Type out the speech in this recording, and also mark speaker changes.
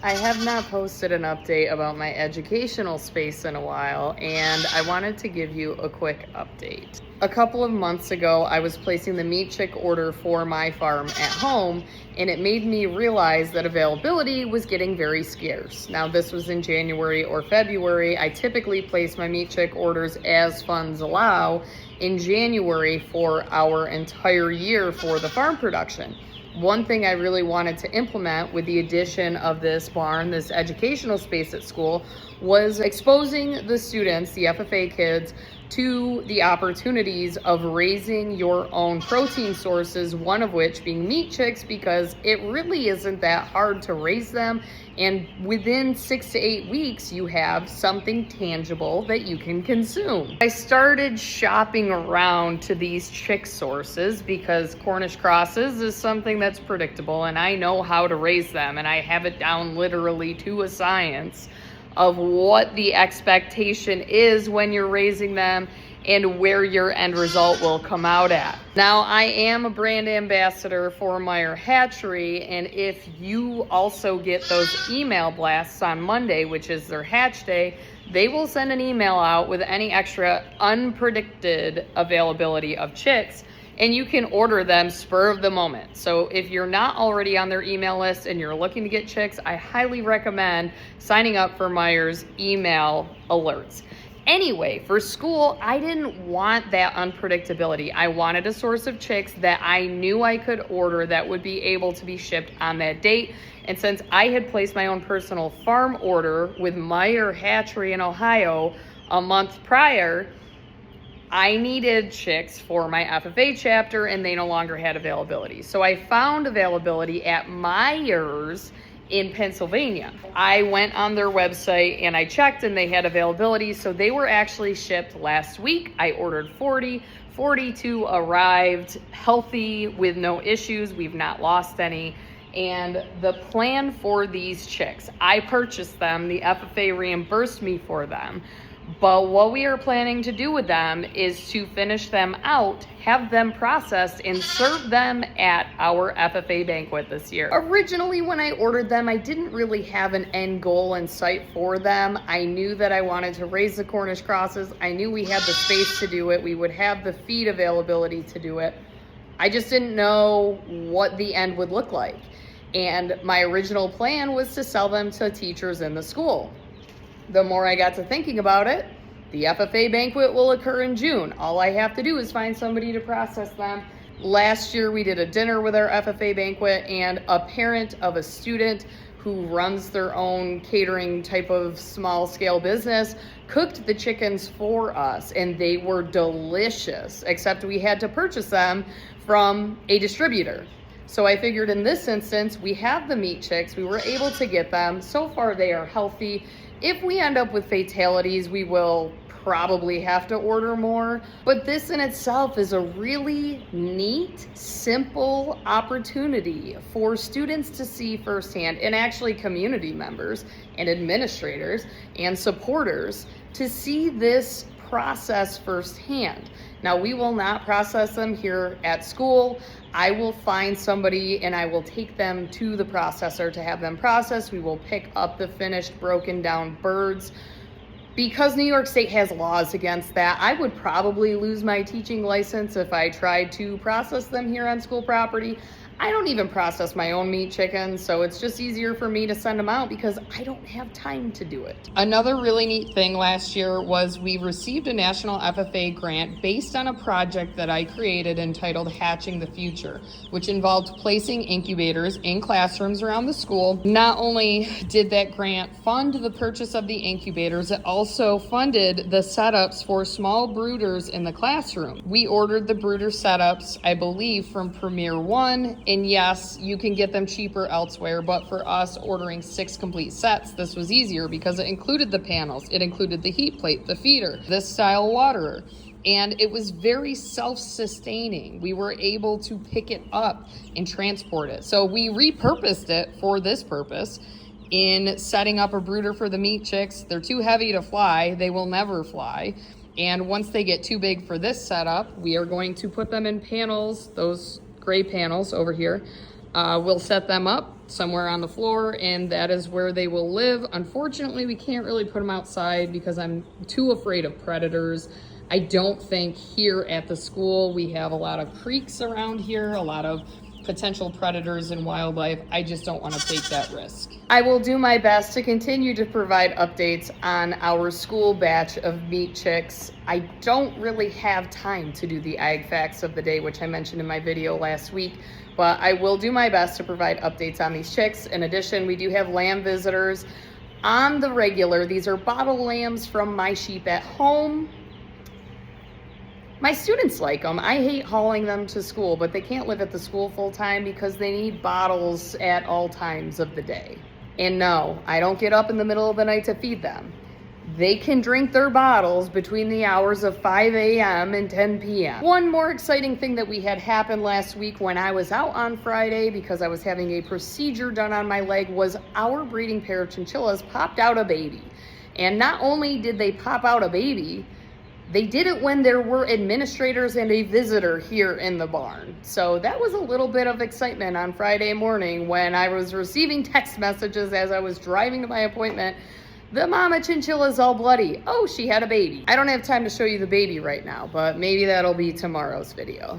Speaker 1: I have not posted an update about my educational space in a while, and I wanted to give you a quick update. A couple of months ago, I was placing the meat chick order for my farm at home, and it made me realize that availability was getting very scarce. Now, this was in January or February. I typically place my meat chick orders as funds allow in January for our entire year for the farm production. One thing I really wanted to implement with the addition of this barn, this educational space at school, was exposing the students, the FFA kids, to the opportunities of raising your own protein sources, one of which being meat chicks, because it really isn't that hard to raise them. And within 6 to 8 weeks, you have something tangible that you can consume. I started shopping around to these chick sources because Cornish crosses is something that's predictable and I know how to raise them, and I have it down literally to a science of what the expectation is when you're raising them and where your end result will come out at. Now, I am a brand ambassador for Meyer Hatchery, and if you also get those email blasts on Monday, which is their hatch day, they will send an email out with any extra unpredicted availability of chicks, and you can order them spur of the moment. So if you're not already on their email list and you're looking to get chicks, I highly recommend signing up for Meyer's email alerts. Anyway, for school, I didn't want that unpredictability. I wanted a source of chicks that I knew I could order that would be able to be shipped on that date. And since I had placed my own personal farm order with Meyer Hatchery in Ohio a month prior, I needed chicks for my FFA chapter and they no longer had availability. So I found availability at Meyer's in Pennsylvania. I went on their website and I checked and they had availability. So they were actually shipped last week. I ordered 40, 42 arrived healthy with no issues. We've not lost any. And the plan for these chicks, I purchased them, the FFA reimbursed me for them. But what we are planning to do with them is to finish them out, have them processed, and serve them at our FFA banquet this year. Originally, when I ordered them, I didn't really have an end goal in sight for them. I knew that I wanted to raise the Cornish crosses. I knew we had the space to do it. We would have the feed availability to do it. I just didn't know what the end would look like. And my original plan was to sell them to teachers in the school. The more I got to thinking about it, the FFA banquet will occur in June. All I have to do is find somebody to process them. Last year, we did a dinner with our FFA banquet, and a parent of a student who runs their own catering type of small scale business cooked the chickens for us, and they were delicious, except we had to purchase them from a distributor. So I figured in this instance, we have the meat chicks, we were able to get them. So far, they are healthy. If we end up with fatalities, we will probably have to order more. But this in itself is a really neat, simple opportunity for students to see firsthand, and actually community members and administrators and supporters to see this process firsthand. Now, we will not process them here at school. I will find somebody and I will take them to the processor to have them processed. We will pick up the finished broken down birds. Because New York State has laws against that, I would probably lose my teaching license if I tried to process them here on school property. I don't even process my own meat chickens, so it's just easier for me to send them out because I don't have time to do it. Another really neat thing last year was we received a national FFA grant based on a project that I created entitled Hatching the Future, which involved placing incubators in classrooms around the school. Not only did that grant fund the purchase of the incubators, it also funded the setups for small brooders in the classroom. We ordered the brooder setups, I believe, from Premier One. And yes, you can get them cheaper elsewhere, but for us ordering 6 complete sets, this was easier because it included the panels, it included the heat plate, the feeder, this style waterer, and it was very self-sustaining. We were able to pick it up and transport it. So we repurposed it for this purpose in setting up a brooder for the meat chicks. They're too heavy to fly, they will never fly. And once they get too big for this setup, we are going to put them in panels, those gray panels over here, We'll set them up somewhere on the floor, and that is where they will live. Unfortunately, we can't really put them outside because I'm too afraid of predators. I don't think here at the school we have a lot of creeks around here, a lot of potential predators and wildlife. I just don't want to take that risk. I will do my best to continue to provide updates on our school batch of meat chicks. I don't really have time to do the ag facts of the day, which I mentioned in my video last week, but I will do my best to provide updates on these chicks. In addition, we do have lamb visitors on the regular. These are bottle lambs from my sheep at home. My students like them. I hate hauling them to school, but they can't live at the school full time because they need bottles at all times of the day. And no, I don't get up in the middle of the night to feed them. They can drink their bottles between the hours of 5 a.m. and 10 p.m. One more exciting thing that we had happen last week when I was out on Friday because I was having a procedure done on my leg was our breeding pair of chinchillas popped out a baby. And not only did they pop out a baby, they did it when there were administrators and a visitor here in the barn. So that was a little bit of excitement on Friday morning when I was receiving text messages as I was driving to my appointment. The mama chinchilla's all bloody. Oh, she had a baby. I don't have time to show you the baby right now, but maybe that'll be tomorrow's video.